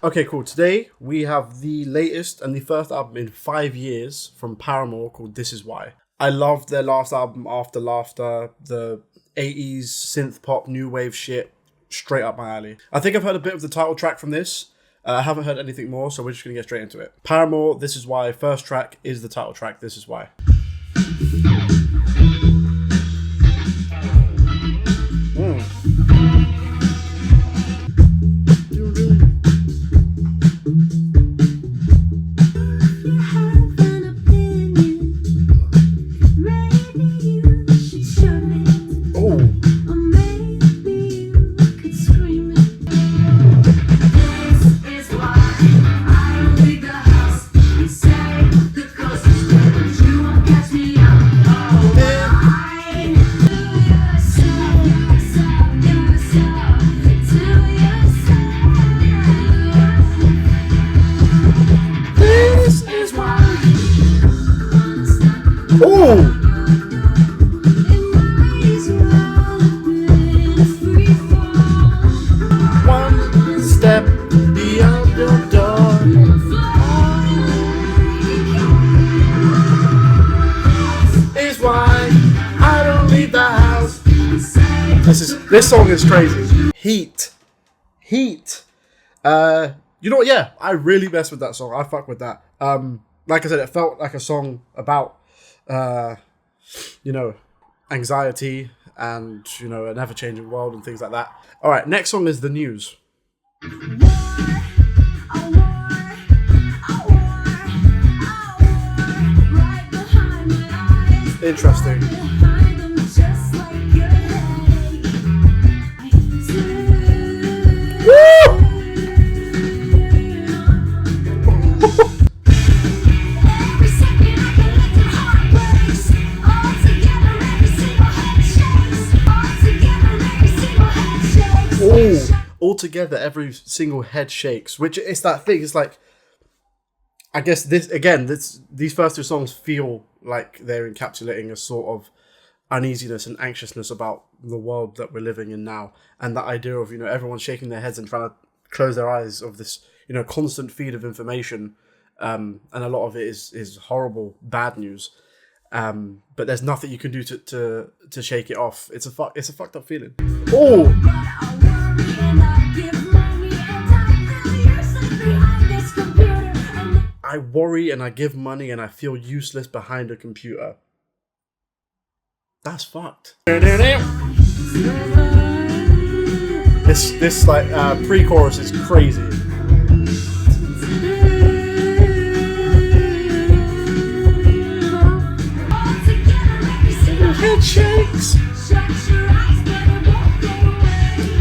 Okay, cool. Today we have the latest and the first album in 5 years from Paramore called This Is Why. I loved their last album, After Laughter, the 80s synth pop, new wave shit, straight up my alley. I think I've heard a bit of the title track from this. I haven't heard anything more, so we're just going to get straight into it. Paramore, This Is Why, first track is the title track, This Is Why. This song is crazy. Heat. You know what? Yeah, I really mess with that song. I fuck with that. Like I said, it felt like a song about, anxiety and, an ever-changing world and things like that. All right, next song is The News. Interesting. Altogether, every single head shakes. Which it's that thing. It's like, I guess these first two songs feel like they're encapsulating a sort of uneasiness and anxiousness about the world that we're living in now, and that idea of everyone shaking their heads and trying to close their eyes of this constant feed of information, and a lot of it is horrible, bad news. But there's nothing you can do to shake it off. It's a fucked up feeling. I worry and I give money and I feel useless behind a computer. That's fucked. This pre-chorus is crazy. Head shakes.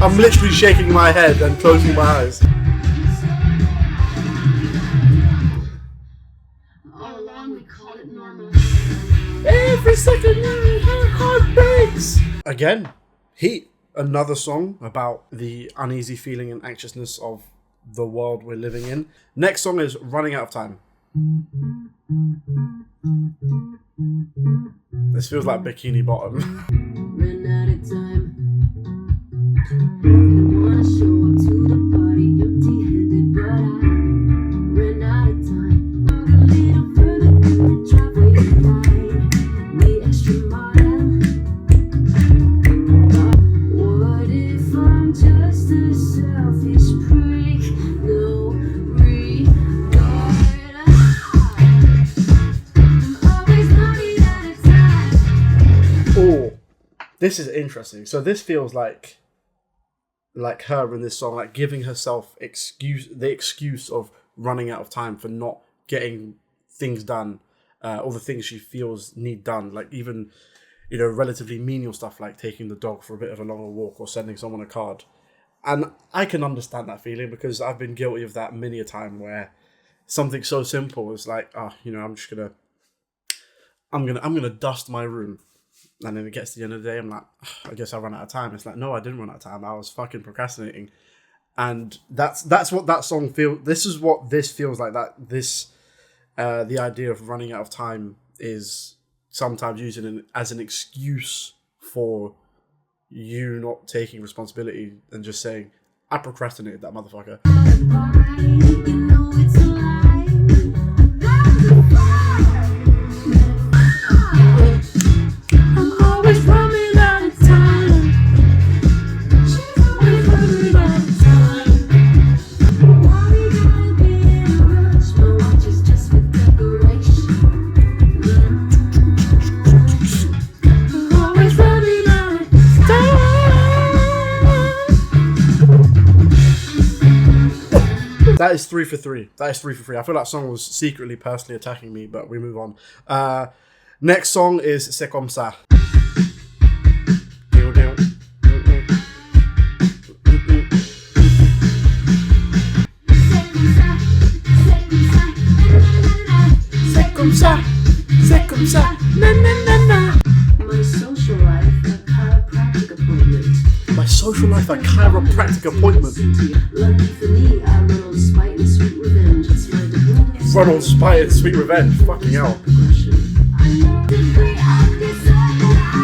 I'm literally shaking my head and closing my eyes. All along we called it normal. Every second her heart breaks. Again, Heat. Another song about the uneasy feeling and anxiousness of the world we're living in. Next song is Running Out of Time. This feels like Bikini Bottom. Run out of time. Didn't wanna show up to the party empty-handed, but I ran out of time. Walk a little further through the driveway line. The extra mile. What if I'm just a selfish prick? No regard. I'm always running out of time. Oh, this is interesting. So this feels like her in this song, like giving herself the excuse of running out of time for not getting things done, or the things she feels need done, like even relatively menial stuff like taking the dog for a bit of a longer walk or sending someone a card. And I can understand that feeling because I've been guilty of that many a time, where something so simple is like, I'm gonna dust my room. And then it gets to the end of the day, I'm like, I guess I ran out of time. It's like, no, I didn't run out of time. I was fucking procrastinating. And that's what that song feels. This is what this feels like. The idea of running out of time is sometimes used as an excuse for you not taking responsibility and just saying, I procrastinated that motherfucker. You know it's a lie. There's a fire. I'm always running out of time. She's always running out of time. Why we gotta be in a rush? My watch is just for decoration. I'm always running out of time. That is 3 for 3. That is 3 for 3. I feel that song was secretly personally attacking me, but we move on. Next song is C'est Comme Ça. C'est comme ça, c'est comme ça, na na na na. My social life, a chiropractic appointment. My social life, a chiropractic appointment. Lucky for me, a little spite and sweet revenge. It's my divorce. Ronald Spy and Sweet Revenge. Fucking hell. I know degree of deserve, and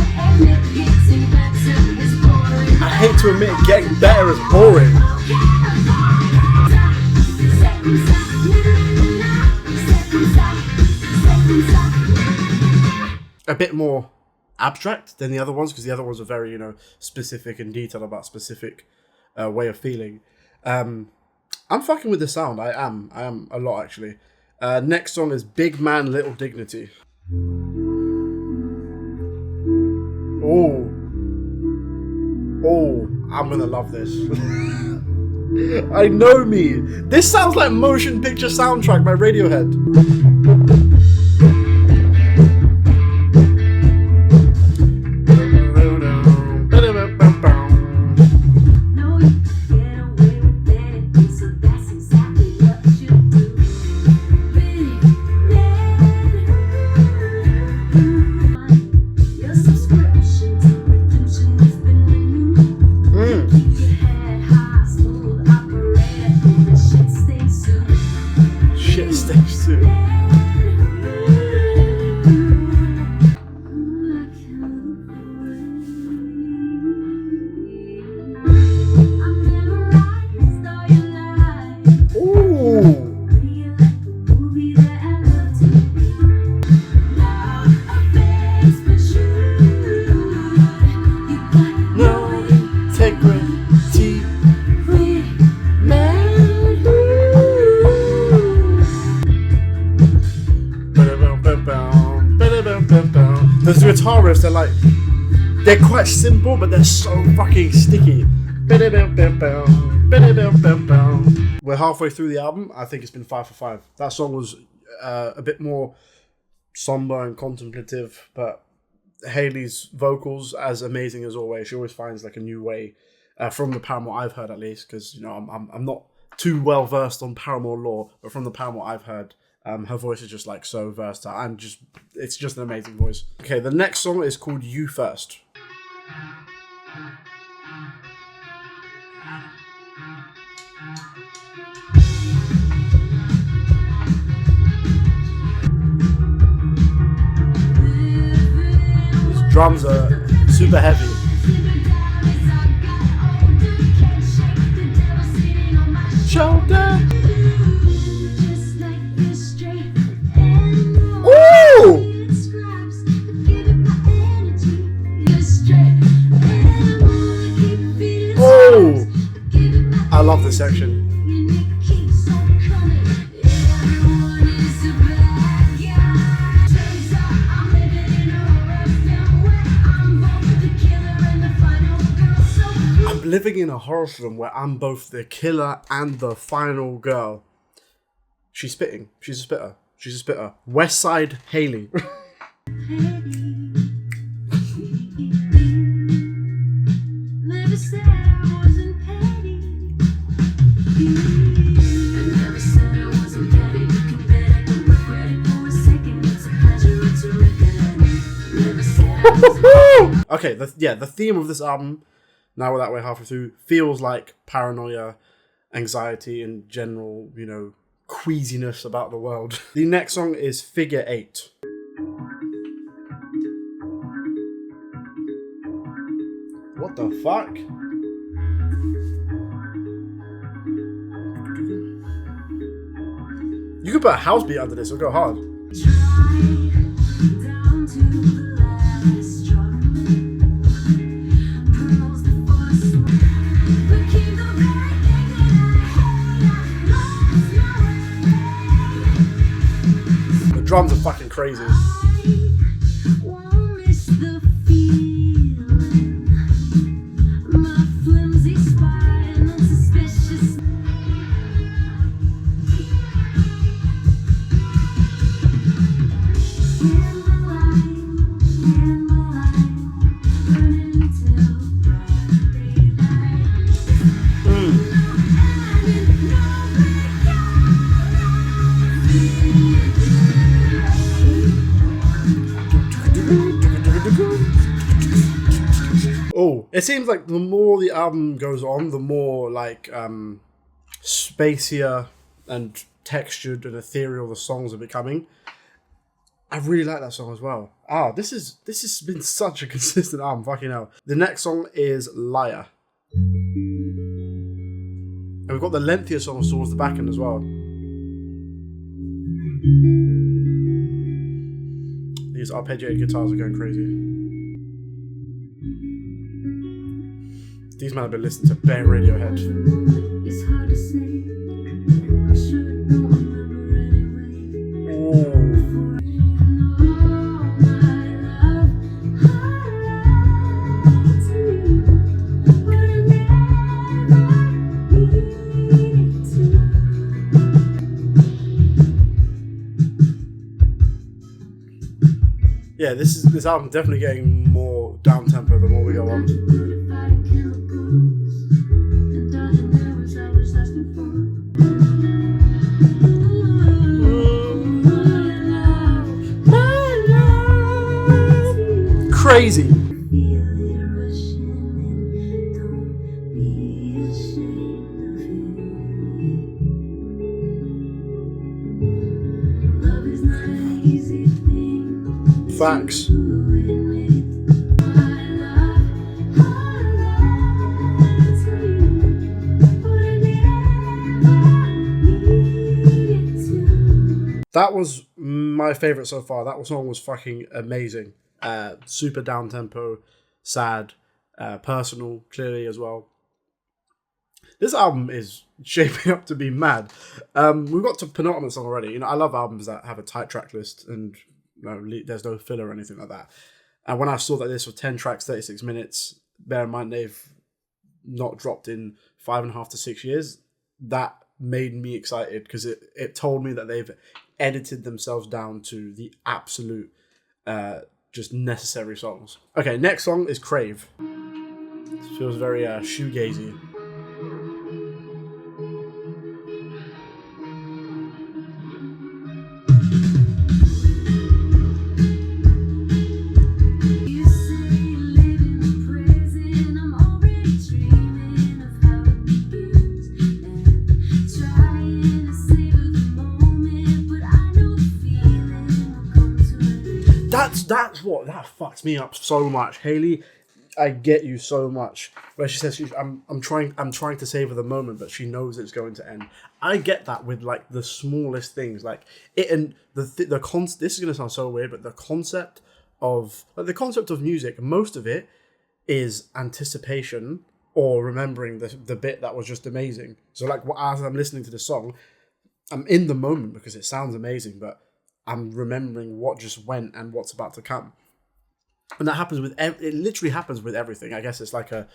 I hate to admit getting better is boring. I hate to admit getting better is boring. A bit more abstract than the other ones, because the other ones are very, specific and detailed about specific way of feeling. I'm fucking with the sound. I am a lot, actually. Next song is Big Man Little Dignity. Oh, I'm gonna love this. I know me. This sounds like motion picture soundtrack by Radiohead. Shit stinks too. Those guitar riffs, they're quite simple, but they're so fucking sticky. We're halfway through the album. I think it's been 5 for 5. That song was a bit more somber and contemplative, but Hayley's vocals, as amazing as always. She always finds like a new way from the Paramore I've heard, at least, because I'm not too well versed on Paramore lore, but from the Paramore I've heard, her voice is just like so versatile and it's just an amazing voice. Okay, the next song is called You First. These drums are super heavy. Shoulder. Ooh! Oh! I love this section. I'm living in a horror film where I'm both the killer and the final girl. She's spitting. She's a spitter. She's a spitter. West Side Hayley. Okay, the theme of this album, now we're that way halfway through, feels like paranoia, anxiety, and general, queasiness about the world. The next song is Figure 8. What the fuck? You could put a house beat under this, it'll go hard. Down to the last drop. Pearls the force. But keep the very thing that I hate. The drums are fucking crazy. I won't miss the feeling. My flimsy spine, unsuspicious. Oh, it seems like the more the album goes on, the more like spacier and textured and ethereal the songs are becoming. I really like that song as well. This has been such a consistent album, fucking hell. The next song is Liar. And we've got the lengthier songs towards the back end as well. These arpeggiated guitars are going crazy. These men have been listening to bare Radiohead. It's hard to say. I should know, remember anyway. Oh. Yeah, this album definitely getting more down tempo the more we go on. Crazy. Facts. That was my favourite so far. That song was fucking amazing. Super down tempo, sad, personal, clearly as well. This album is shaping up to be mad. We've got to penultimate song already. You know, I love albums that have a tight track list and there's no filler or anything like that. And when I saw that this was 10 tracks, 36 minutes, bear in mind they've not dropped in 5.5 to 6 years, that made me excited because it told me that they've edited themselves down to the absolute just necessary songs. Okay, next song is Crave. This feels very shoegazy. That fucks me up so much. Haley, I get you so much. Where she says I'm trying to savor the moment, but she knows it's going to end. I get that with like the smallest things, like it and this is gonna sound so weird, but the concept of music, most of it is anticipation or remembering the bit that was just amazing. So like as I'm listening to the song, I'm in the moment because it sounds amazing, but I'm remembering what just went and what's about to come. And that happens with it literally happens with everything. I guess it's like a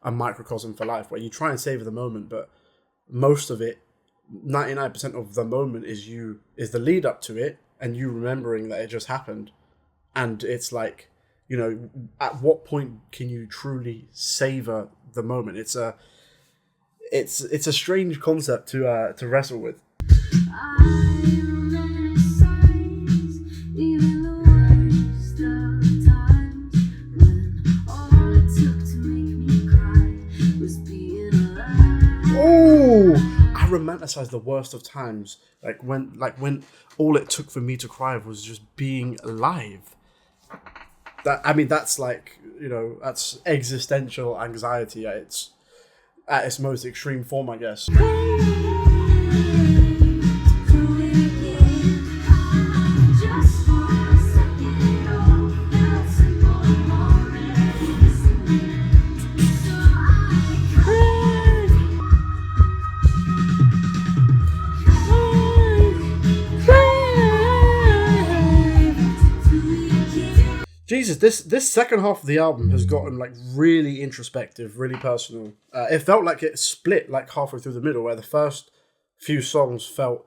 microcosm for life where you try and savor the moment, but most of it, 99% of the moment is the lead up to it and you remembering that it just happened. And it's like, you know, at what point can you truly savor the moment? It's a strange concept to wrestle with. I romanticize the worst of times, like when all it took for me to cry was just being alive. That's like, you know, that's existential anxiety at its most extreme form, I guess. Jesus, this second half of the album has gotten like really introspective, really personal. It felt like it split like halfway through the middle, where the first few songs felt,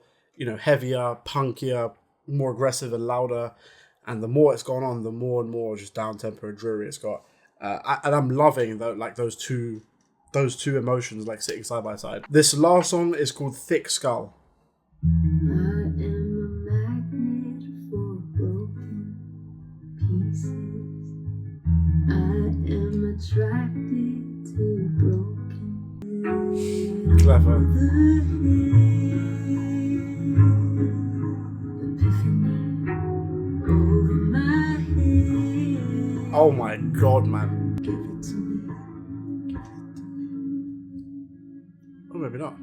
heavier, punkier, more aggressive and louder, and the more it's gone on, the more and more just down tempo and dreary it's got. And I'm loving those two emotions like sitting side by side. This last song is called Thick Skull. I am a magnet for broken pieces. I am attracted to broken. Clever. Epiphany over my head. Oh my god, man. Give it to me. Oh, maybe not.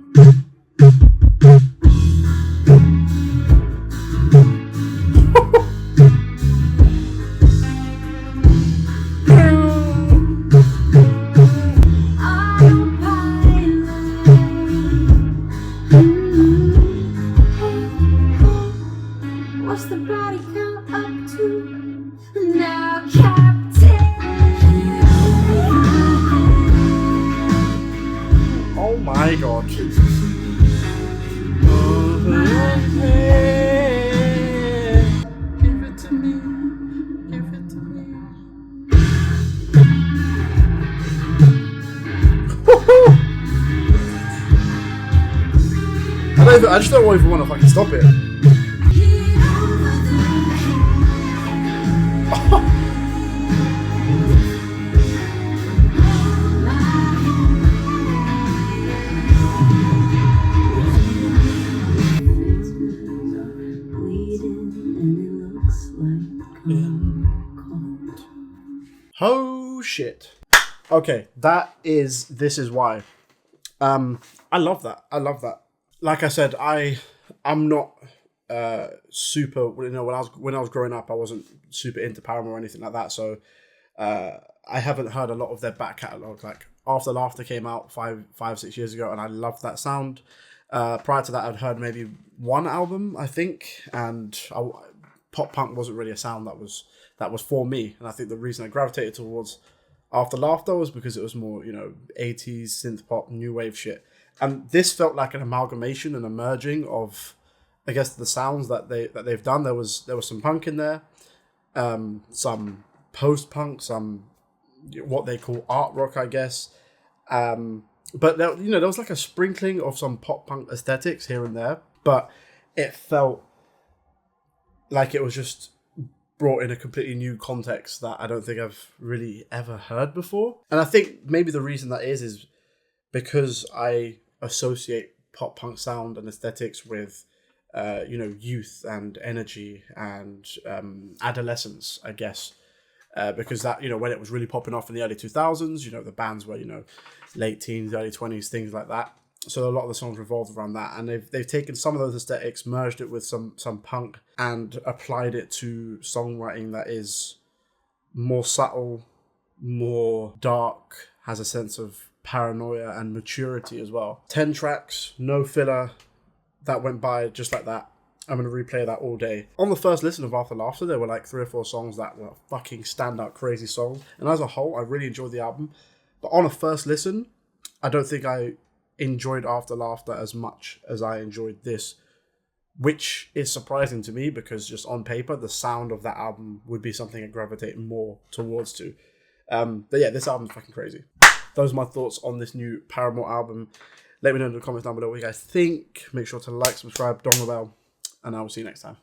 What's the body count up to? Now, Captain. Oh my god. Give it to me. Give it to me. I just don't even want to fucking stop it. Oh shit. Okay, this is why. I love that. Like I said, I'm not super, when I was growing up, I wasn't super into Paramore or anything like that, so I haven't heard a lot of their back catalogue. Like After Laughter came out 5-6 years ago, and I loved that sound. Prior to that, I'd heard maybe one album, I think, and pop punk wasn't really a sound that was for me. And I think the reason I gravitated towards After Laughter was because it was more, 80s synth pop, new wave shit. And this felt like an amalgamation and a merging of, I guess, the sounds that they've done. There was some punk in there, some post punk, some what they call art rock, I guess. But there was like a sprinkling of some pop punk aesthetics here and there, but it felt like it was just brought in a completely new context that I don't think I've really ever heard before. And I think maybe the reason that is because I associate pop punk sound and aesthetics with youth and energy and adolescence, I guess. Because that, when it was really popping off in the early 2000s, the bands were, late teens, early 20s, things like that. So a lot of the songs revolved around that. And they've taken some of those aesthetics, merged it with some punk, and applied it to songwriting that is more subtle, more dark, has a sense of paranoia and maturity as well. 10 tracks, no filler, that went by just like that. I'm going to replay that all day. On the first listen of After Laughter, there were like 3 or 4 songs that were fucking standout crazy songs. And as a whole, I really enjoyed the album. But on a first listen, I don't think I enjoyed After Laughter as much as I enjoyed this, which is surprising to me because just on paper, the sound of that album would be something I gravitate more towards to. But yeah, this album's fucking crazy. Those are my thoughts on this new Paramore album. Let me know in the comments down below what you guys think. Make sure to like, subscribe, dong the bell, and I will see you next time.